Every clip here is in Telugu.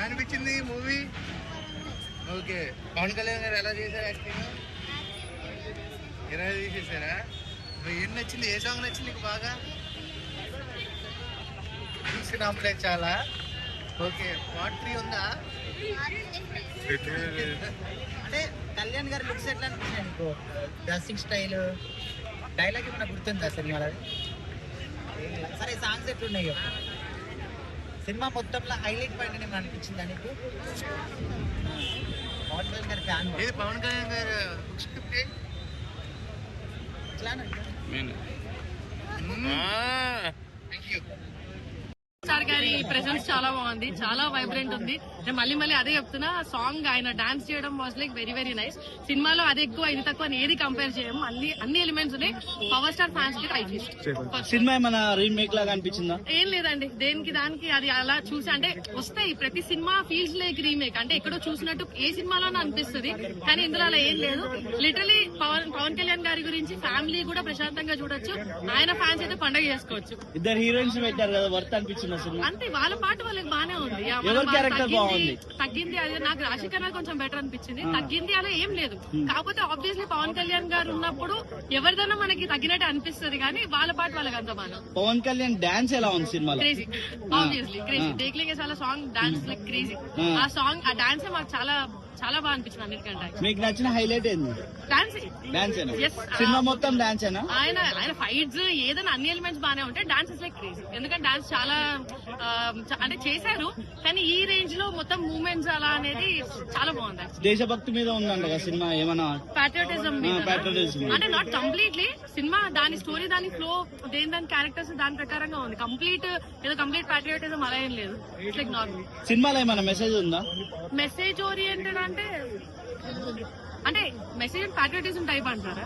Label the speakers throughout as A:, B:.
A: అనిపించింది మూవీ? ఓకే, పవన్ కళ్యాణ్ గారు ఎలా చేశారు యాక్టింగ్? ఎలా తీసేసారా? ఏం నచ్చింది? ఏ సాంగ్ నచ్చింది నీకు బాగా? చూసినప్పుడే చాలా. ఓకే, పార్ట్ 3 ఉందా?
B: అంటే కళ్యాణ్ గారి లుక్స్ ఎట్లా అనిపించాయి నీకు? డ్రెస్సింగ్ స్టైల్, డైలాగ్ ఏమైనా గుర్తుందా సినిమాలో? సరే, సాంగ్స్ ఎట్లున్నాయో సినిమా మొత్తంలో హైలైట్ పాయింట్ ఏమైనా అనిపించిందా నీకు? పవన్ కళ్యాణ్ గారి ఫ్యాన్.
A: ఏది పవన్ కళ్యాణ్ గారు స్క్రిప్ట్
C: సార్ గారి ప్రెసెన్స్ చాలా బాగుంది, చాలా వైబ్రెంట్ ఉంది. నేను మళ్ళీ అదే చెప్తున్నా, సాంగ్ ఆయన డాన్స్ చేయడం was like very very nice. సినిమాలో అది ఎక్కువ ఇది తక్కువ ఏది కంపేర్ చేయము, అన్ని ఎలిమెంట్స్ ఉన్నాయి. పవర్ స్టార్ ఫ్యాన్స్ కి రైట్.
B: సినిమా ఏమైనా రీమేక్ లాగా అనిపించిందా?
C: ఏం లేదండి, దేనికి దానికి అది అలా చూసి అంటే వస్తాయి. ప్రతి సినిమా ఫీల్స్ లైక్ రీమేక్, అంటే ఎక్కడో చూసినట్టు ఏ సినిమాలోనూ అనిపిస్తుంది, కానీ ఇందులో అలా ఏం లేదు. లిటరలీ పవన్ కళ్యాణ్ గారి గురించి ఫ్యామిలీ కూడా ప్రశాంతంగా చూడొచ్చు. ఆయన ఫ్యాన్స్ అయితే పండుగ చేసుకోవచ్చు.
B: ఇద్దరు హీరోయిన్స్ పెట్టారు కదా, వర్త్ అనిపించింది సినిమా?
C: అంతే, వాళ్ళ పాట వాళ్ళకి బానే ఉంది. తగ్గింది అదే నాకు రాశి కన్నా కొంచెం బెటర్ అనిపించింది. తగ్గింది అలా ఏం లేదు. కాకపోతే ఆబ్వియస్లీ పవన్ కళ్యాణ్ గారు ఉన్నప్పుడు ఎవరిదైనా మనకి తగ్గినట్టు అనిపిస్తుంది, కానీ వాళ్ళ పాట వాళ్ళకి అంత బాగా.
B: పవన్ కళ్యాణ్ డాన్స్ ఎలా ఉంది సినిమాలో?
C: Crazy, obviously crazy. దేఖ్లేంగే సాలా సాంగ్ డాన్స్ లైక్ క్రేజీ. ఆ సాంగ్, ఆ డాన్స్ మాకు చాలా చాలా బాగా అనిపించింది అన్నిటికంటే.
B: మీకు నచ్చిన హైలైట్ ఏంది?
C: డాన్స్.
B: సినిమా మొత్తం డాన్స్
C: ఆయన ఫైట్స్ ఏదైనా అన్ని ఎలిమెంట్స్ బాగానే ఉంటాయి. Dance is like crazy. ఎందుకంటే డాన్స్ చాలా అంటే చేశారు, కానీ ఈ రేంజ్ లో మొత్తం మూవ్మెంట్స్ అలా అనేది చాలా బాగుంది.
B: దేశభక్తి మీద ఉందంట కదా సినిమా, ఏమన్నా
C: పాట్రియాటిజం అంటే నాట్ కంప్లీట్లీ. సినిమా దాని స్టోరీ, దాని ఫ్లో, దాని క్యారెక్టర్స్ దాని ప్రకారంగా ఉంది. కంప్లీట్ పాట్రియాటిజం అలా ఏం లేదు. It's like normal.
B: సినిమాలో ఏమైనా మెసేజ్ ఉందా?
C: మెసేజ్ ఓరియంటెడ్ అంటే మెసేజ్ పాట్రియాటిజం టైప్ అంటారా?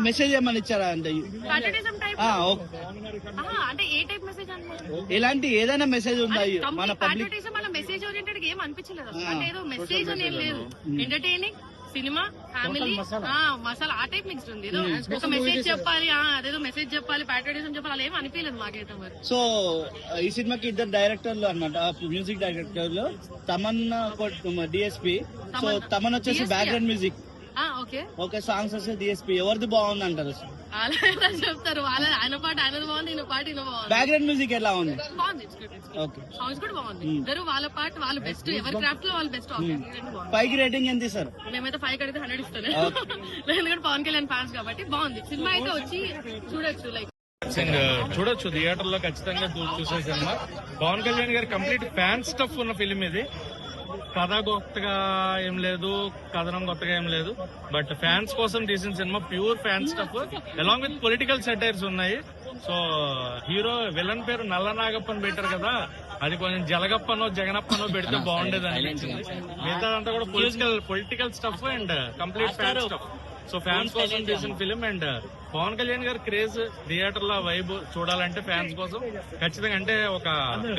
B: మెసేజ్ ఏమని ఇచ్చారా? అంటే
C: పాట్రియాటిజం టైప్ అంటే ఏ టైప్ మెసేజ్ అంటే
B: ఎలాంటి ఏదైనా మెసేజ్ ఉందా? మన
C: పాట్రియాటిజం వల్ల మెసేజ్ ఓరియంటెడ్ గా ఏం అనిపించలేదు. అంటే ఏదో మెసేజ్ అని ఏం లేదు. ఎంటర్టైనింగ్ సినిమా, ఫ్యామిలీ, మసాలా ఆ టైప్ మిక్స్డ్ ఉంది. ఏదో ఒక మెసేజ్ చెప్పాలి, అదేదో మెసేజ్ చెప్పాలి, పాట్రియాటిజం చెప్పాలి, అలా ఏం అనిపించలేదు మాకైతే. మరి
B: సో ఈ సినిమాకి ఇద్దరు డైరెక్టర్లు అన్నమాట, మ్యూజిక్ డైరెక్టర్లు. తమన్ డిఎస్పీ. సో తమన్ వచ్చేసి బ్యాక్గ్రౌండ్ మ్యూజిక్. ఓకే, సాంగ్స్ వస్తే డిఎస్పీ. ఎవరిది బాగుంది అంటారు?
C: అలా ఎలా చెప్తారు? ఆయన పాట ఆయనది బాగుంది, ఈయన పాట ఈయన బాగుంది.
B: బ్యాక్గ్రౌండ్ మ్యూజిక్ ఎలా ఉంది?
C: బాగుంది. సాంగ్స్ కూడా బాగుంది. ఇద్దరు వాళ్ళ పాట వాళ్ళు బెస్ట్, ఎవరి క్రాఫ్ట్ లో వాళ్ళు బెస్ట్.
B: పైకి రేటింగ్ ఎంత సార్?
C: మేమైతే 5 కడితే 100 ఇస్తాను. ఎందుకంటే పవన్ కళ్యాణ్ ఫ్యాన్స్ కాబట్టి బాగుంది సినిమా. అయితే వచ్చి చూడొచ్చు, లైక్
D: చూడొచ్చు థియేటర్ లో ఖచ్చితంగా చూసే సినిమా. పవన్ కళ్యాణ్ గారి కంప్లీట్ ఫ్యాన్ స్టఫ్ ఉన్న ఫిలిం ఇది. కథ కొత్తగా ఏం లేదు, కథనం కొత్తగా ఏం లేదు, బట్ ఫ్యాన్స్ కోసం తీసిన cinema. Pure fan stuff along with political satires ఉన్నాయి. సో హీరో విలన్ పేరు నల్ల నాగప్పని పెట్టారు కదా, అది కొంచెం జలగప్పనో జగనప్పనో పెడితే బాగుండేది అనిపించింది. మిగతాదంతా కూడా political stuff and complete fan stuff. So fans కోసం తీసిన ఫిలిం. అండ్ పవన్ కళ్యాణ్ గారి క్రేజ్ థియేటర్ లో వైబ్ చూడాలంటే ఫ్యాన్స్ కోసం ఖచ్చితంగా. అంటే ఒక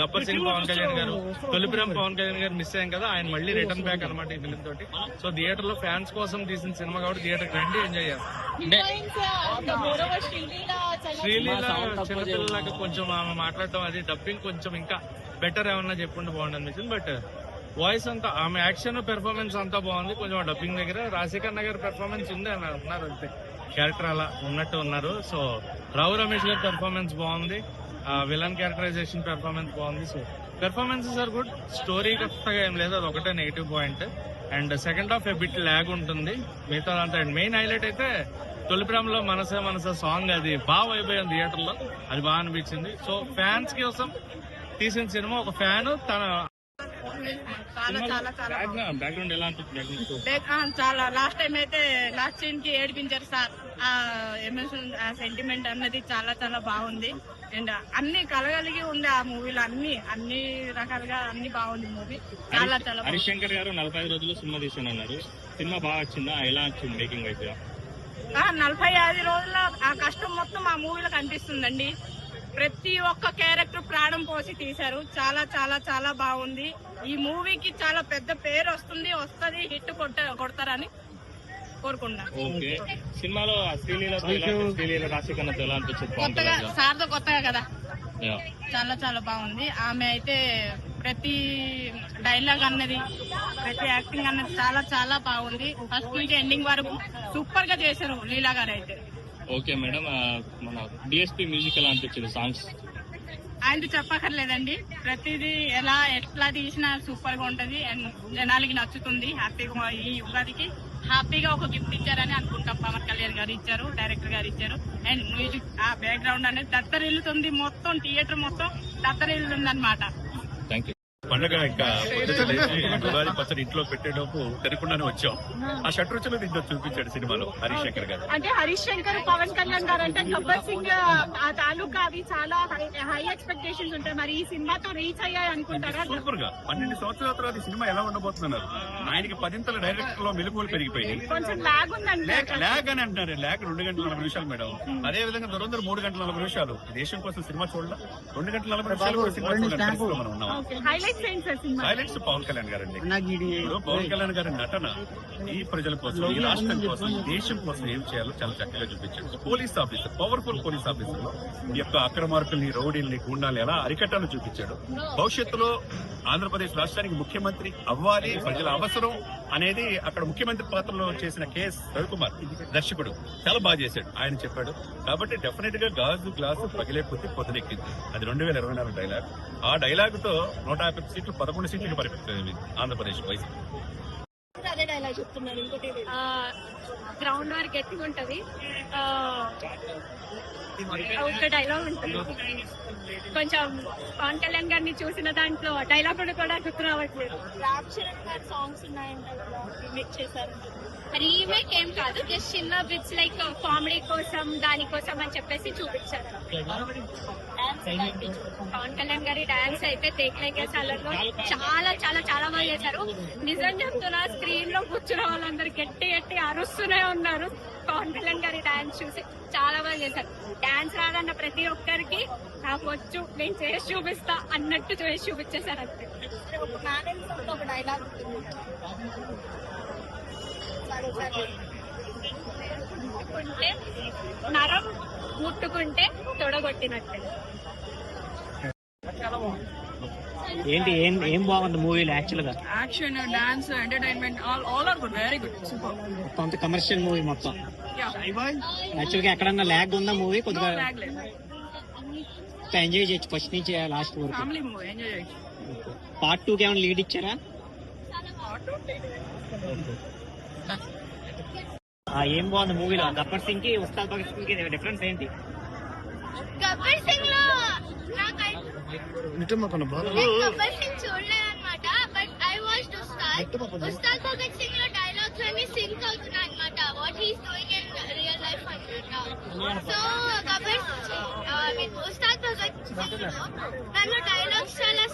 D: గబ్బర్ సింగ్ పవన్ కళ్యాణ్ గారు, తొలిప్రేమ పవన్ కళ్యాణ్ గారు మిస్ అయ్యాం కదా, ఆయన మళ్ళీ రిటర్న్ బ్యాక్ అనమాట ఈ ఫిలిం తోటి. సో థియేటర్ లో ఫ్యాన్స్ కోసం తీసిన సినిమా కాబట్టి థియేటర్ రండి, ఎంజాయ్ చేయాలి. శ్రీలీల చిన్నపిల్లలాగా కొంచెం ఆమె మాట్లాడటం, అది డబ్బింగ్ కొంచెం ఇంకా బెటర్ ఏమన్నా చెప్పుకుంటే బాగుంది అనిపించింది. బట్ వాయిస్ అంతా, ఆమె యాక్షన్ పెర్ఫార్మెన్స్ అంతా బాగుంది. కొంచెం డబ్బింగ్ దగ్గర రాశికన్న గారి పెర్ఫార్మెన్స్ ఉంది అని అన్నారు, అంతే. క్యారెక్టర్ అలా ఉన్నట్టు ఉన్నారు. సో రావు రమేష్ గారి పెర్ఫార్మెన్స్ బాగుంది, విలన్ క్యారెక్టరైజేషన్ పెర్ఫార్మెన్స్ బాగుంది. So performances are good. Story కొత్తగా ఏం లేదు, అది ఒకటే negative point. And second half a bit lag ఉంటుంది. మిగతా అంతా మెయిన్ హైలైట్ అయితే తొలిప్రేమలో మనసే సాంగ్, అది బాగా అయిపోయింది థియేటర్ లో, అది బాగా అనిపించింది. సో ఫ్యాన్స్ కోసం తీసిన సినిమా. ఒక ఫ్యాన్ తన బ్యాక్గ్రౌండ్ ఎలా అనిపిస్తుంది?
C: చాలా లాస్ట్ టైం అయితే లాస్ట్ సీన్ కి ఏడిపించారు సార్. ఎమోషన్, సెంటిమెంట్ అన్నది చాలా చాలా బాగుంది. అండ్ అన్ని కలగలిగి ఉంది ఆ మూవీలో, అన్ని రకాలుగా అన్ని బాగుంది మూవీ. చాలా చాలా.
D: హరిశంకర్ గారు 45 రోజులు సినిమా తీసానన్నారు. సినిమా బాగా వచ్చిందా? ఎలా వచ్చింది మేకింగ్ అయితే?
C: 45 రోజుల ఆ కష్టం మొత్తం ఆ మూవీలో కనిపిస్తుందండి. ప్రతి ఒక్క క్యారెక్టర్ ప్రాణం పోసి తీశారు. చాలా చాలా చాలా బాగుంది. ఈ మూవీకి చాలా పెద్ద పేరు వస్తుంది, హిట్ కొడతారని కోరుకుంటున్నా.
D: సినిమాలో శ్రీలీల రాశికన్నతో ఎలా అనిపించింది?
C: కొత్తగా సార్తో కొత్తగా కదా, చాలా చాలా బాగుంది. ఆమె అయితే ప్రతి డైలాగ్ అన్నది, ప్రతి యాక్టింగ్ అన్నది చాలా చాలా బాగుంది. ఫస్ట్ నుంచి ఎండింగ్ వరకు సూపర్ గా చేశారు లీలా గారు అయితే.
D: ఓకే మేడం, మన డిఎస్పీ మ్యూజిక్ ఎలా అనిపించింది? సాంగ్స్
C: ఆయన చెప్పక్కర్లేదండి, ప్రతిదీ ఎట్లా తీసినా సూపర్ గా ఉంటది అండ్ జనాలకి నచ్చుతుంది. హ్యాపీగా ఈ ఉగాదికి హ్యాపీగా ఒక గిఫ్ట్ ఇచ్చారని అనుకుంటాం. పవన్ కళ్యాణ్ గారు ఇచ్చారు, డైరెక్టర్ గారు ఇచ్చారు. అండ్ మ్యూజిక్ ఆ బ్యాక్గ్రౌండ్ అనేది దత్తరిల్లుతుంది, మొత్తం థియేటర్ మొత్తం దత్తరిల్లుతుంది అనమాట.
D: Thank you.
E: పండగ ఇంకా ఉగాది పచ్చడి ఇంట్లో పెట్టేటప్పుడు తినకుండానే వచ్చాం. ఆ షట్రుచులు దీంట్లో చూపించాడు సినిమాలో హరీష్ శంకర్ గారు.
C: అంటే హరీష్ శంకర్, పవన్ కళ్యాణ్ గారు అంటే గబ్బర్ సింగ్ ఆ తాలూకా అవి చాలా హై ఎక్స్పెక్టేషన్స్ ఉంటాయి. మరి ఈ సినిమాతో రీచ్ అయ్యాయి అనుకుంటారా?
E: సూపర్ గా 12 సంవత్సరాల తర్వాత ఈ సినిమా ఎలా ఉండబోతున్నారు? ఆయనకి 10 డైరెక్టర్ లో మెలుగులు పెరిగిపోయి
C: కొంచెం లాగ్ ఉందండి.
E: ల్యాగ్ అని అంటున్నారు. ల్యాగ్ 2 గంటల 40 నిమిషాలు మేడం. అదే విధంగా దురంధర్ 3 గంటల 40 నిమిషాలు. దేశం కోసం సినిమా చూడాల 2 గంటల 40 నిమిషాలు కూడా సినిమా చూడాలి పరిస్థితిలో మనం ఉన్నాం. హైలైట్స్ పవన్ కళ్యాణ్ గారండి. ఇప్పుడు పవన్ కళ్యాణ్ గారి నటన ఈ ప్రజల కోసం, ఈ రాష్ట్రం కోసం, ఈ దేశం కోసం ఏం చేయాలో చాలా చక్కగా చూపించారు. Police officer, powerful police officer లో ఈ యొక్క అక్రమార్కుల్ని, రౌడీల్ని, గుండాల్ని ఎలా అరికట్టాలో చూపించాడు. భవిష్యత్తులో ఆంధ్రప్రదేశ్ రాష్ట్రానికి ముఖ్యమంత్రి అవ్వాలి, ప్రజల అవసరం అనేది అక్కడ ముఖ్యమంత్రి పాత్రలో చేసిన కేఎస్ రవికుమార్ దర్శకుడు చాలా బాగా చేశాడు. ఆయన చెప్పాడు కాబట్టి డెఫినెట్ గా గాజు గ్లాసు పగిలే కొద్ది పొద్దునెక్కింది. అది 2024 డైలాగ్. ఆ డైలాగ్ తో 150 సీట్లు 11 సీట్లకు పరిపెడుతుంది ఆంధ్రప్రదేశ్ వైసీపీ.
C: అదే డైలాగ్ చెప్తున్నాను. ఇంకోటి గ్రౌండ్ వరకు గట్టిగా ఉంటది. ఒక డైలాగ్ ఉంటుంది కొంచెం పవన్ కళ్యాణ్ గారిని చూసిన దాంట్లో డైలాగ్ కూడా గుర్తు రావట్లేదు. సాంగ్స్ ఉన్నాయంటే రీమేక్ చేశారు. రీమేక్ ఏం కాదు, జస్ట్ చిన్న బిట్స్ లైక్ కామెడీ కోసం దానికోసం అని చెప్పేసి చూపించారు. పవన్ కళ్యాణ్ గారి డాన్స్ అయితే తేకలేకేసాలలో చాలా చాలా చాలా బాగా చేశారు. నిజం చెప్తున్నా, స్క్రీన్ లో కూర్చున్న వాళ్ళందరూ గట్టి గట్టి అరుస్తూనే ఉన్నారు. పవన్ కళ్యాణ్ గారి డాన్స్ చూసి చాలా బాగా చేశారు. డాన్స్ రాదన్న ప్రతి ఒక్కరికి నాకు వచ్చు, నేను చేసి చూపిస్తా అన్నట్టు చేసి చూపించేశారు. అంతే. ఒక డైలాగ్ ముట్టుకుంటే నరం, ముట్టుకుంటే తొడగొట్టినట్టే.
B: ఏంటి ఏం బాగుంది మూవీలో? యాక్చువల్ గా
C: action, dance, entertainment all are good, very good, super.
B: మొత్తం కమర్షియల్ మూవీ మొత్తం. యాక్చువల్ గా ఎక్కడన్నా ల్యాగ్ ఉందా మూవీ? కొద్దిగా ఎంజాయ్ చేయొచ్చు ఫస్ట్ నుంచి లాస్ట్ వరకు.
C: ఫ్యామిలీ మూవీ, ఎంజాయ్ చేయొచ్చు.
B: పార్ట్ 2 కి ఏమైనా లీడ్ ఇచ్చారా? ఏం బాగుంది మూవీలో? గబ్బర్ సింగ్ కి ఉస్తాద్ భగత్ సింగ్ కి డిఫరెన్స్ ఏంటి?
F: గబ్బర్ సింగ్ లో గబ్బర్ సింగ్ చూడలేదన్నమాట, but I watched Ustaad Bhagat Singh లో డైలాగ్స్ అన్ని సింక్ అవుతున్నాయి అనమాట, what he's doing in real life అనమాట. సో గబ్బర్ ఉస్తాద్ భగత్ సింగ్ లో దానిలో డైలాగ్స్ చాలా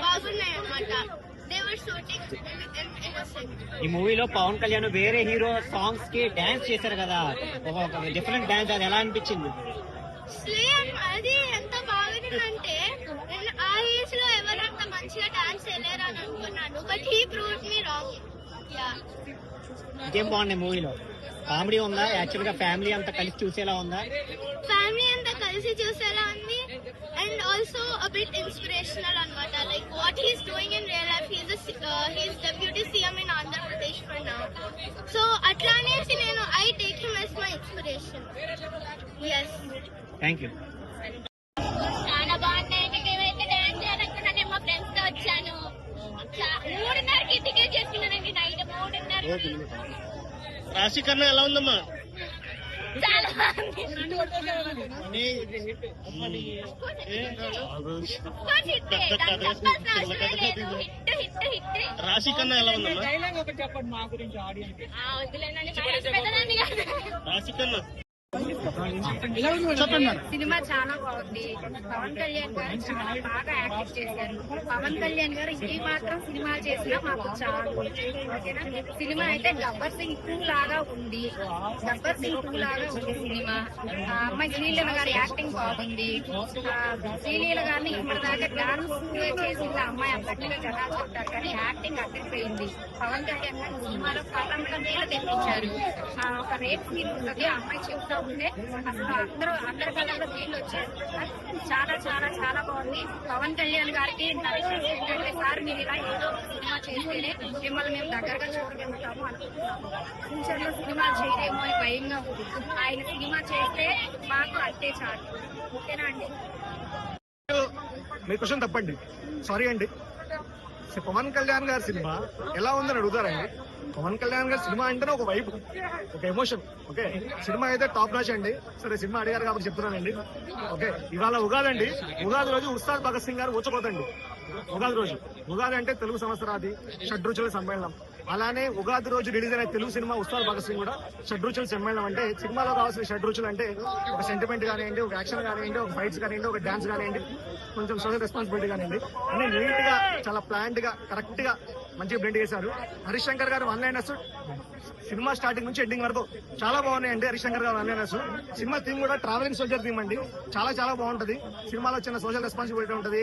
F: బాగున్నాయి అనమాట.
B: ఈ మూవీలో పవన్ కళ్యాణ్ వేరే హీరో సాంగ్స్ కి డాన్స్ చేశారు కదా, ఒక డిఫరెంట్ డాన్స్, అది ఎలా అనిపించింది?
F: అది ఎంత బాగుందంటే ఆ ఏజ్ లో ఎవరంత మంచిగా డాన్స్ చేయలేరు అని అనుకున్నాను, but he proved me wrong.
B: ఇంకేం బాగున్నాయి మూవీలో? కామెడీ ఉందా? యాక్చువల్ గా ఫ్యామిలీ అంతా కలిసి చూసేలా ఉందా?
F: ఫ్యామిలీ అంతా కలిసి చూసేలా ఉంది, and also a bit inspirational అన్నమాట. Like what he's doing in real life, he's deputy CM in Andhra Pradesh for now. So అట్లా అనేసి నేను I take him as my inspiration. yes.
B: Thank you.
F: చాలా బాగున్నాయండి. మేమైతే డాన్స్ చేయాలనుకున్నాను, మా ఫ్రెండ్స్ తో వచ్చాను. 3:30కి టికెట్ చేసుకున్నానండి, నైట్ 3:30కి.
B: రాశికన్నా ఎలా ఉందమ్మా?
F: చాలా బాగుంది.
B: రాశికన్నా ఎలా ఉందమ్మా?
F: వద్దులేనండి,
B: రాశికన్నా
C: సినిమా చాలా బాగుంది. పవన్ కళ్యాణ్ గారు చాలా బాగా యాక్ట్ చేశారు. పవన్ కళ్యాణ్ గారు ఏ మాత్రం సినిమా చేసినా మాకు చాలు. ఓకేనా? సినిమా అయితే గబ్బర్ సింగ్ 2 లాగా ఉంది. గబ్బర్ సింగ్ 2 లాగా ఉంది సినిమా. అమ్మాయి శ్రీలీల గారి యాక్టింగ్ బాగుంది. శ్రీలీల గారిని ఇప్పటిదాకా డాన్స్ చేసి అమ్మాయి అప్పట్లో జనాలు చెప్తారు, కానీ యాక్టింగ్ అక్కడిపోయింది. పవన్ కళ్యాణ్ గారు సినిమాలో పతంగా నీళ్ళు తెప్పించారు. ఒక రేప్ సీన్ ఉంటుంది, ఆ అమ్మాయి చెప్తా బాగుంది. అసలు అందరి కళ్ళలో నీళ్ళు వచ్చాయి. చాలా చాలా చాలా బాగుంది. పవన్ కళ్యాణ్ గారికి సార్ మీరు ఇలా ఏదో సినిమా చేస్తేనే మిమ్మల్ని మేము దగ్గరగా చూడగలుగుతాము అనుకుంటున్నాము. ఫ్యూచర్ లో సినిమా చేయలేమో అని భయంగా ఉంది. ఆయన సినిమా చేస్తే మాకు అంతే చాలు. ఓకేనా అండి?
G: మీ క్వశ్చన్ తప్పండి, సారీ అండి. పవన్ కళ్యాణ్ గారి సినిమా ఎలా ఉందని అడుగుతారండి. పవన్ కళ్యాణ్ గారి సినిమా అంటేనే ఒక వైబ్, ఒక ఎమోషన్. ఓకే, సినిమా అయితే టాప్ నాచ్ అండి. సరే, సినిమా అడిగారు కాబట్టి చెప్తున్నానండి. ఓకే, ఇవాళ ఉగాది అండి. ఉగాది రోజు ఉస్తాద్ భగత్ సింగ్ గారు ఊచకోతండి. ఉగాది రోజు, ఉగాది అంటే తెలుగు సంవత్సరాది షడ్రుచుల సమ్మేళనం. అలానే ఉగాది రోజు రిలీజ్ అయిన తెలుగు సినిమా ఉస్తాద్ భగత్ సింగ్ కూడా షడ్రుచుల సమ్మేళనం. అంటే సినిమాలో కావాల్సిన షడ్రుచులు అంటే ఒక సెంటిమెంట్ కానివ్వండి, ఒక యాక్షన్ కానివ్వండి, ఒక ఫైట్స్ కానివ్వండి, ఒక డాన్స్ కానివ్వండి, కొంచెం సోషల్ రెస్పాన్సిబిలిటీ కానివ్వండి, అన్ని నీట్ గా, చాలా ప్లాంట్ గా, కరెక్ట్ గా మంచిగా బ్లెండ్ చేశారు. హరీష్ శంకర్ గారు వన్ లైనర్స్ సినిమా స్టార్టింగ్ నుంచి ఎండింగ్ వరకు చాలా బాగున్నాయండి. హరీష్ శంకర్ గారు వన్ లైనర్స్. సినిమా థీమ్ కూడా ట్రావెలింగ్ సోల్జర్ థీమ్ అండి. చాలా చాలా బాగుంటది. సినిమాలో చిన్న సోషల్ రెస్పాన్సిబిలిటీ ఉంటది,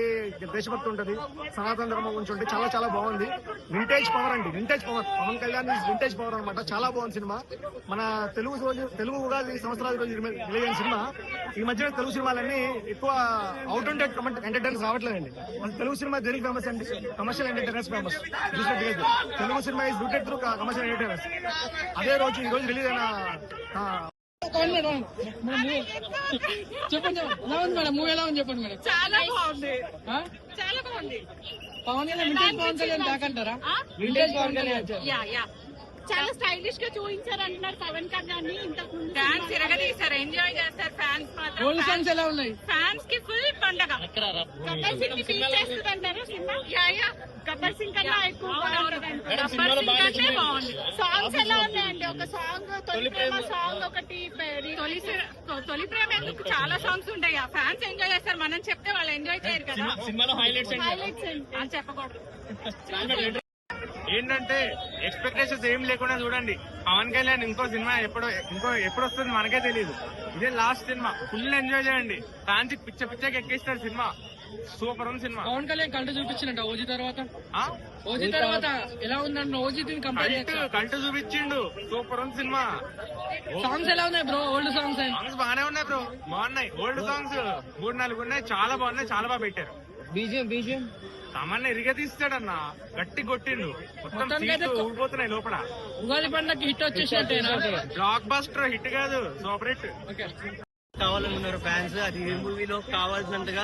G: దేశభక్తి ఉంటది, సనాతన ధర్మం గురించి ఉంటుంది. చాలా చాలా బాగుంది. వింటేజ్ పవర్ అండి, vintage power. Pawan Kalyan vintage power అనమాట. చాలా బాగుంది సినిమా. మన తెలుగు ఉగాది సంవత్సరాల రోజు రిలీజ్ అయిన సినిమా. ఈ మధ్యన తెలుగు సినిమాలన్నీ ఎక్కువ అవుట్ అండ్ ఎంటర్టైనర్స్ రావట్లేదండి. మన తెలుగు సినిమా దేనికి ఫేమస్ అండి? Commercial entertainers famous. చూసినట్టు Telugu cinema is rooted through commercial entertainers. అదే రోజు ఈ రోజు రిలీజ్ అయిన
H: చెప్పండి ఎలా ఉంది మేడం? మూవీ ఎలా ఉంది చెప్పండి మేడం.
C: చాలా బాగుంది, చాలా బాగుంది.
H: పవన్ కళ్యాణ్ వింటేజ్ పవన్ కళ్యాణ్ దాకంటారా? వింటేజ్ పవన్ కళ్యాణ్
C: చాలా స్టైలిష్ గా చూపించారు అంటున్నారు పవన్ కళ్యాణ్. ఇంతకు డాన్స్ తిరగదీశారు, ఎంజాయ్ చేస్తారు. ఫ్యాన్స్ మాత్రం
H: ఓల్డ్ సాంగ్స్ ఎలా ఉన్నాయి?
C: ఫ్యాన్స్ కి ఫుల్ పండగ. గబ్బర్ సింగ్ ని బీట్ చేస్తుందంటారు సినిమా. గబ్బర్ సింగ్ కన్నా ఎక్కువ గబ్బర్ సింగ్ కంటే బాగుంది. సాంగ్స్ ఎలా ఉన్నాయండి? ఒక సాంగ్ తొలి ప్రేమ సాంగ్ ఒకటి, తొలి ప్రేమ ఎందుకు చాలా సాంగ్స్ ఉంటాయి. ఫ్యాన్స్ ఎంజాయ్ చేస్తారు. మనం చెప్తే వాళ్ళు ఎంజాయ్ చేయరు కదా.
H: సినిమాలో హైలైట్స్
C: అని చెప్పకూడదు.
D: ఏంటంటే ఎక్స్పెక్టేషన్స్ ఏం లేకుండా చూడండి. పవన్ కళ్యాణ్ ఇంకో సినిమా ఎప్పుడు వస్తుంది మనకే తెలియదు. ఇదే లాస్ట్ సినిమా. ఫుల్ ఎంజాయ్ చేయండి. ఫ్యాన్స్ పిచ్చకి ఎక్కిస్తారు సినిమా. సూపర్ ఉంది సినిమా.
H: పవన్ కళ్యాణ్ కంట చూపించిందంట ఓజీ తర్వాత. ఓజీ తర్వాత ఎలా ఉందంటే ఓజీ
D: కంట చూపించిండు. సూపర్ ఉంది సినిమా.
H: సాంగ్స్ ఎలా ఉన్నాయి బ్రో? ఓల్డ్ సాంగ్స్
D: సాంగ్స్ బాగానే ఉన్నాయి బ్రో, బాగున్నాయి. ఓల్డ్ సాంగ్స్ 3-4 ఉన్నాయి. చాలా బాగున్నాయి, చాలా బాగా పెట్టారు.
H: బీజిఎం
D: సామాన్య ఇరిగా తీస్తాడన్న, గట్టి కొట్టిండు. మొత్తం సీట్లు ఊడిపోతున్నాయి లోపల.
H: ఉగాది పండుగకి హిట్ వచ్చేసినట్టేనా?
D: బ్లాక్ బస్టర్ హిట్ కాదు, సూపర్ హిట్.
I: కావాలనుకున్నారు ఫ్యాన్స్. అది ఏ మూవీలో కావాల్సినంతగా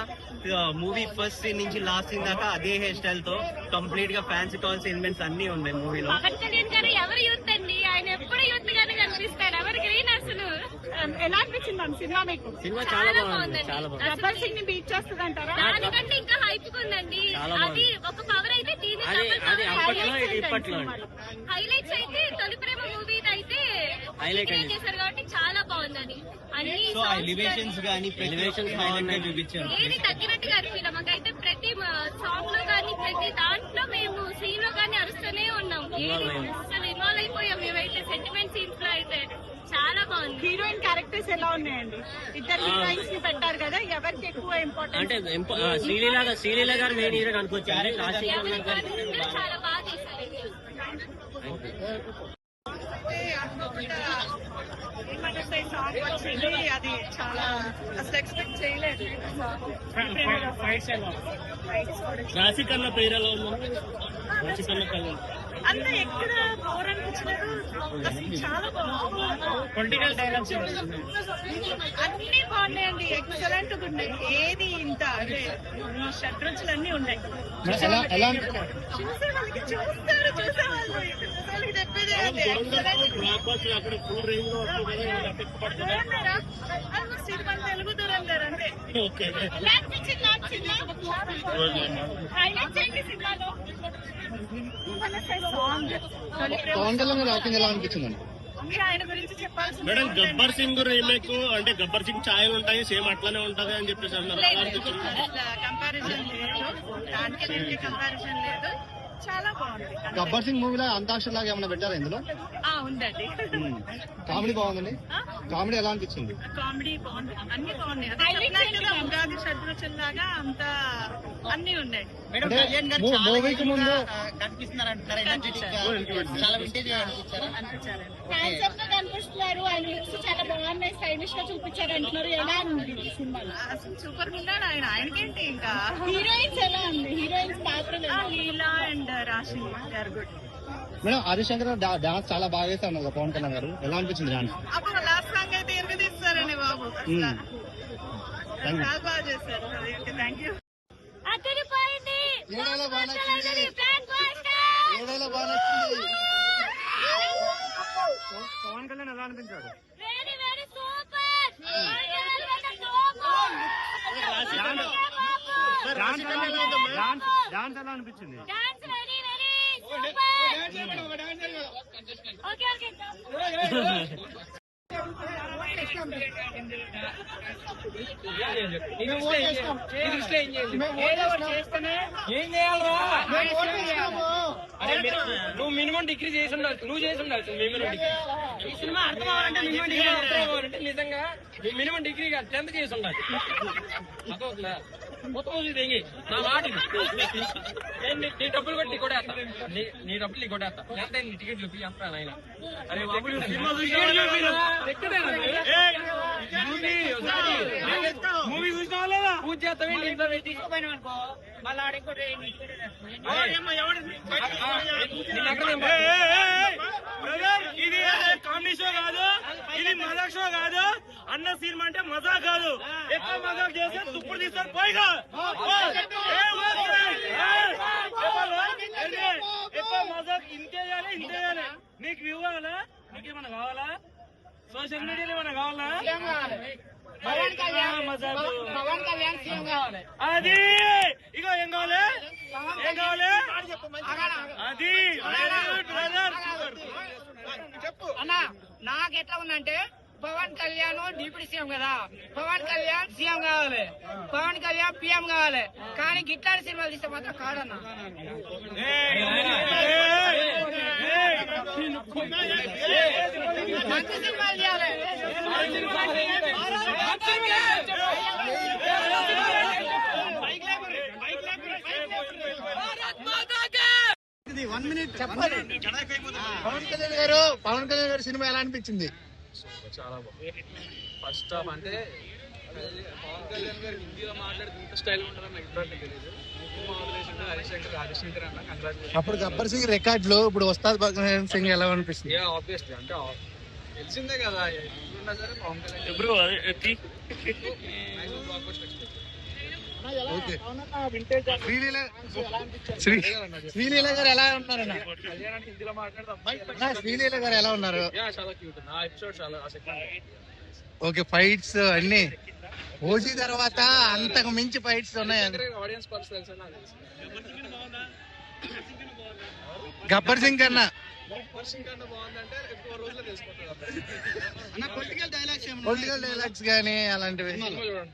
I: మూవీ ఫస్ట్ సీన్ నుంచి లాస్ట్ సీన్ దాకా అదే హెయిర్ స్టైల్ తో కంప్లీట్ గా ఫ్యాన్స్ కావాల్సిన ఎలిమెంట్స్ అన్ని ఉన్నాయి మూవీలో.
F: పవన్ కళ్యాణ్ గారు ఎవరు యూత్ అండి? ఆయన ఎప్పుడు యూత్ గానే కనిపిస్తారు. ఎవరు గ్రీన్ అసలు.
C: ఎలా అనిపించింది మన సినిమా మీకు?
I: సినిమా చాలా బాగుంది, చాలా బాగుంది.
C: గబ్బర్ సింగ్ ని బీట్ చేస్తుంది అంటారా?
F: దానికంటే ఇంకా హైప్ ఉందండి. అది ఒక పవర్ అయితే
I: అది అప్పట్లో ఇప్పట్లో
F: హైలైట్స్ అయితే తొలి ప్రేమ మూవీ అయితే
I: హైలైట్
F: చేశారు కాబట్టి చాలా బాగుందని. అన్ని
I: సో ఎలివేషన్స్ గానీ ఎలివేషన్స్ బాగున్నాయి చూపించారు.
F: ఏది తగ్గినట్టుగా అనిపించలేదు మాకైతే. ప్రతి సాంగ్ లో కానీ ప్రతి దాంట్లో మేము సీన్ లో కానీ అరుస్తూనే ఉన్నాం. అసలు ఇన్వాల్వ్ అయిపోయాం మేమైతే. సెంటిమెంట్ సీన్స్ లో అయితే చాలా బాగుంది.
C: హీరోయిన్ క్యారెక్టర్స్ ఎలా ఉన్నాయండి? ఇద్దరు హీరోయిన్స్ ని పెట్టారు కదా, ఎవరికి ఎక్కువ ఇంపార్టెంట్?
I: అంటే శ్రీలీల గారు మెయిన్ హీరో అనుకోవచ్చు.
F: చాలా బాగా చేశారు.
C: సాంగ్ వచ్చింది, అది చాలా అసలు ఎక్స్పెక్ట్ చేయలేదు.
I: క్లాసిక్ అన్న పేరు ఎలా ఉంది? క్లాసిక్ అన్న కళ్యాణ్
C: అంతా ఎక్కడ బోర్ అనిపించలేదు. అసలు చాలా బాగుంది.
H: పొలిటికల్ డైలాగ్స్
C: అన్ని బాగున్నాయండి, ఎక్సలెంట్ ఉన్నాయి. ఏది ఇంత అంటే షడ్రుచులు అన్ని ఉన్నాయి. చూసే వాళ్ళకి చూస్తారు, చూసేవాళ్ళు చెప్పేది సినిమా తెలుగు దురందర్ అంటే హైలైట్స్ ఏంటి సినిమాలో?
G: పవన్ కళ్యాణ్ యాక్టింగ్ ఎలా అనిపించింది?
C: ఆయన గురించి చెప్పాల్సి
E: మేడం, గబ్బర్ సింగ్ రీమేక్ అంటే గబ్బర్ సింగ్ ఛాయలు ఉంటాయి, సేమ్ అట్లానే ఉంటది అని చెప్పేసి అన్నారు.
C: కంపారిజన్ లేదు, దానికి కంపారిజన్ లేదు. చాలా బాగుంది.
G: గబ్బర్ సింగ్ మూవీలో అంతాక్షరి లాగా ఏమైనా పెట్టారా ఇందులో?
C: ఉందండి.
G: కామెడీ బాగుందండి. కామెడీ ఎలా అనిపించింది?
C: కామెడీ బాగుంది, అన్ని బాగున్నాయి. అదే చెప్పినట్టుగా ఉగాది షడ్రుచుల్లాగా అంతా అన్ని ఉన్నాయి.
B: మేడం
G: అంటే
B: కళ్యాణ్ గారు
G: మూవీకి ముందు
B: కనిపిస్తున్నారు అంటున్నారు, ఎనర్జెటిక్ గా చాలా వింటేజ్ గా అనిపించారా?
F: హ్యాండ్సమ్ గా కనిపిస్తున్నారు. ఆయన లుక్స్ చాలా బాగున్నాయి, స్టైలిష్ గా చూపించారు అంటున్నారు. ఎలా ఉంది సినిమాలో?
C: అసలు సూపర్ ఉన్నాడు ఆయన. ఆయనకేంటి ఇంకా
F: హీరోయిన్స్ ఎలా ఉంది? హీరోయిన్స్ పాత్రలు ఎలా ఉన్నాయి?
C: లీలా అండ్ రాశి గారు గుడ్.
G: మేడం ఆదిశంకర్ డాన్స్ చాలా బాగా వేస్తాను పవన్ కళ్యాణ్ గారు, ఎలా అనిపించింది డాన్స్?
C: అప్పుడు లాస్ట్ సాంగ్ అయితే ఎరగదీస్తారండి బాబు. చాలా బాగా చేశారు. Thank you.
F: అదిరిపోయింది.
G: ఏడేళ్ళ బాగా నచ్చింది.
F: Blockbuster.
G: ఏడేళ్ళ బాగా నచ్చింది.
D: పవన్ కళ్యాణ్ ఎలా అనిపించాడు?
F: Very very super.
D: డాన్స్ ఎలా అనిపించింది?
F: Dance very very super. Okay okay.
H: ఏం చేయాలరా? నువ్వు మినిమం డిగ్రీ చేసి ఉండాలి. నువ్వు చేసి ఉండాల్సింది మినిమం డిగ్రీ. ఈ సినిమా అర్థం అవ్వాలంటే మినిమం డిగ్రీ అర్థం అవ్వాలంటే నిజంగా మినిమం డిగ్రీ కాదు 10th చేసి ఉండాలి. అర్థమవుతుందా? మొత్తం తెంగి నా మాట నీ డబ్బులు కొట్టి నీ కొడేస్తా. నీ డబ్బులు నీ కొడేస్తా. ఎంత నీ టికెట్ చూపి ఎంత నాయన. అరే మూవీ చూసినా లేదా? పూజ చేస్తామే ఇంట్లో పెట్టి అనుకో మళ్ళీ ఆడెక్కడ
D: ఇది కామెడీ షో కాదు, ఇది మజాక్ షో కాదు. అన్న సినిమా అంటే మజాక్ కాదు. ఎక్కువ మజాక్ చేస్తే తుప్పుడు తీస్తారు. పైగా ఎక్కువ మజాక్ ఇంతే చేయాలి, ఇంతే చేయాలి. నీకు వ్యూ కావాలా? నీకేమన్నా కావాలా? సోషల్ మీడియాలో ఏమన్నా కావాలా? అది ఇగో ఏం కావాలి? ఏం కావాలి? అది
H: అన్న నాకు ఎట్లా ఉందంటే పవన్ కళ్యాణ్ డిప్యూటీ సీఎం కదా, పవన్ కళ్యాణ్ సీఎం కావాలి, పవన్ కళ్యాణ్ పిఎం కావాలి. కానీ గిట్లాంటి సినిమాలు తీస్తే మాత్రం కాడన్న. మంచి సినిమాలు తీయాలి.
G: 1 minute చెప్పాలి. పవన్ కళ్యాణ్ గారు సినిమా ఎలా అనిపించింది?
H: చాలా బాగుంది. ఫస్ట్ హాఫ్ అంటే పవన్ కళ్యాణ్ గారు హిందీలో మాట్లాడితే ఇంత స్టైల్ ఉంటారని నాకు ఇప్పటికీ తెలియదు. హరిశంకర్ అన్న కంగ్రాచులేషన్.
G: అప్పుడు గబ్బర్ సింగ్ రికార్డులు, ఇప్పుడు ఉస్తాద్ భగత్ సింగ్ ఎలా అనిపిస్తుంది?
H: ఆబ్వియస్లీ అంటే తెలిసిందే కదా ఎప్పుడున్నా సరే పవన్ కళ్యాణ్
G: శ్రీలీల గారు ఎలా ఉన్నారన్న?
H: హిందీలో మాట్లాడదాం.
G: శ్రీలీల గారు ఎలా ఉన్నారు?
H: చాలా క్యూట్. నా ఎపిసోడ్ చాలా
G: ఓకే, ఫైట్స్ అన్ని ఓజీ తర్వాత అంతకు మించి ఫైట్స్ ఉన్నాయి.
H: ఆడియన్స్ పర్స్ తెలుసు.
G: గబ్బర్ సింగ్ కన్నా
H: బాగుందంటే ఎక్కువ రోజులు తెలుసుకుంటారు.
G: పొలిటికల్ డైలాగ్స్ కానీ అలాంటివి
H: చూడండి.